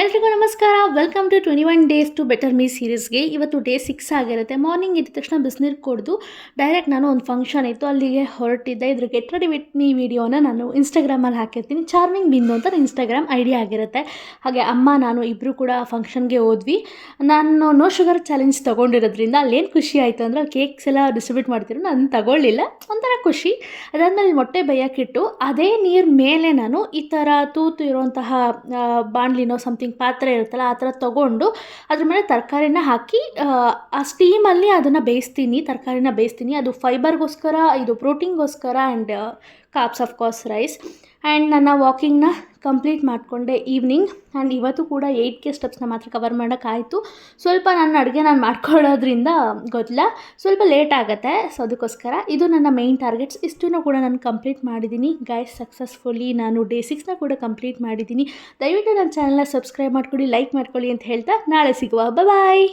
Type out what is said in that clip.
ಎಲ್ರಿಗೂ ನಮಸ್ಕಾರ. Welcome to 21 days to better me ಸೀರೀಸ್ಗೆ. ಇವತ್ತು ಡೇ 6 ಆಗಿರುತ್ತೆ. ಮಾರ್ನಿಂಗ್ ಎದ್ದ ತಕ್ಷಣ ಬಿಸಿನೀರು ಕುಡಿದು ಡೈರೆಕ್ಟ್ ನಾನು ಒಂದು ಫಂಕ್ಷನ್ ಇತ್ತು, ಅಲ್ಲಿಗೆ ಹೊರಟಿದ್ದೆ. ಇದ್ರ ಗೆಟ್ ರೆಡಿ ವಿತ್ ಮೀ ವಿಡಿಯೋನ ನಾನು ಇನ್ಸ್ಟಾಗ್ರಾಮಲ್ಲಿ ಹಾಕಿರ್ತೀನಿ. ಚಾರ್ಮಿಂಗ್ ಬಿಂದು ಅಂತ ಇನ್ಸ್ಟಾಗ್ರಾಮ್ ಐಡಿ ಆಗಿರುತ್ತೆ. ಹಾಗೆ ಅಮ್ಮ ನಾನು ಇಬ್ಬರು ಕೂಡ ಫಂಕ್ಷನ್ಗೆ ಹೋದ್ವಿ. ನಾನು ನೋ ಶುಗರ್ ಚಾಲೆಂಜ್ ತೊಗೊಂಡಿರೋದ್ರಿಂದ ಅಲ್ಲೇನು ಖುಷಿ ಆಯಿತು ಅಂದರೆ ಕೇಕ್ಸ್ ಎಲ್ಲ ಡಿಸ್ಟ್ರಿಬ್ಯೂಟ್ ಮಾಡ್ತಿದ್ರು, ನಾನು ತಗೊಳ್ಳಿಲ್ಲ, ಒಂಥರ ಖುಷಿ. ಅದಾದಮೇಲೆ ಮೊಟ್ಟೆ ಬೇಯಕ್ಕಿಟ್ಟು ಅದೇ ನೀರು ಮೇಲೆ ನಾನು ಈ ಥರ ತೂತು ಇರುವಂತಹ ಬಾಣಲಿನೋ ಸಮಥಿಂಗ್ ಪಾತ್ರೆ ಇರುತ್ತಲ್ಲ ಆ ಥರ ತೊಗೊಂಡು ಅದ್ರ ಮೇಲೆ ತರಕಾರಿನ ಹಾಕಿ ಆ ಸ್ಟೀಮಲ್ಲಿ ಅದನ್ನು ಬೇಯಿಸ್ತೀನಿ, ತರಕಾರಿನ ಬೇಯಿಸ್ತೀನಿ. ಅದು ಫೈಬರ್ಗೋಸ್ಕರ, ಇದು ಪ್ರೋಟೀನ್ಗೋಸ್ಕರ and carbs of course rice. And ನನ್ನ ವಾಕಿಂಗ್ನ ಕಂಪ್ಲೀಟ್ ಮಾಡಿಕೊಂಡೆ ಈವ್ನಿಂಗ್. ಆ್ಯಂಡ್ ಇವತ್ತು ಕೂಡ 8K ಸ್ಟೆಪ್ಸ್ನ ಮಾತ್ರ ಕವರ್ ಮಾಡೋಕ್ಕಾಯಿತು. ಸ್ವಲ್ಪ ನನ್ನ ಅಡುಗೆ ನಾನು ಮಾಡ್ಕೊಳ್ಳೋದ್ರಿಂದ ಗೊತ್ತಿಲ್ಲ, ಸ್ವಲ್ಪ ಲೇಟ್ ಆಗುತ್ತೆ. ಸೊ ಅದಕ್ಕೋಸ್ಕರ ಇದು ನನ್ನ ಮೇಯ್ನ್ ಟಾರ್ಗೆಟ್ಸ್. ಇಷ್ಟನ್ನು ಕೂಡ ನಾನು ಕಂಪ್ಲೀಟ್ ಮಾಡಿದ್ದೀನಿ ಗೈಸ್ ಸಕ್ಸಸ್ಫುಲಿ. ನಾನು ಡೇ 6ನ ಕೂಡ ಕಂಪ್ಲೀಟ್ ಮಾಡಿದ್ದೀನಿ. ದಯವಿಟ್ಟು ನನ್ನ ಚಾನಲ್ನ ಸಬ್ಸ್ಕ್ರೈಬ್ ಮಾಡ್ಕೊಳ್ಳಿ, ಲೈಕ್ ಮಾಡ್ಕೊಳ್ಳಿ ಅಂತ ಹೇಳ್ತಾ ನಾಳೆ ಸಿಗುವ. ಬಾಯ್.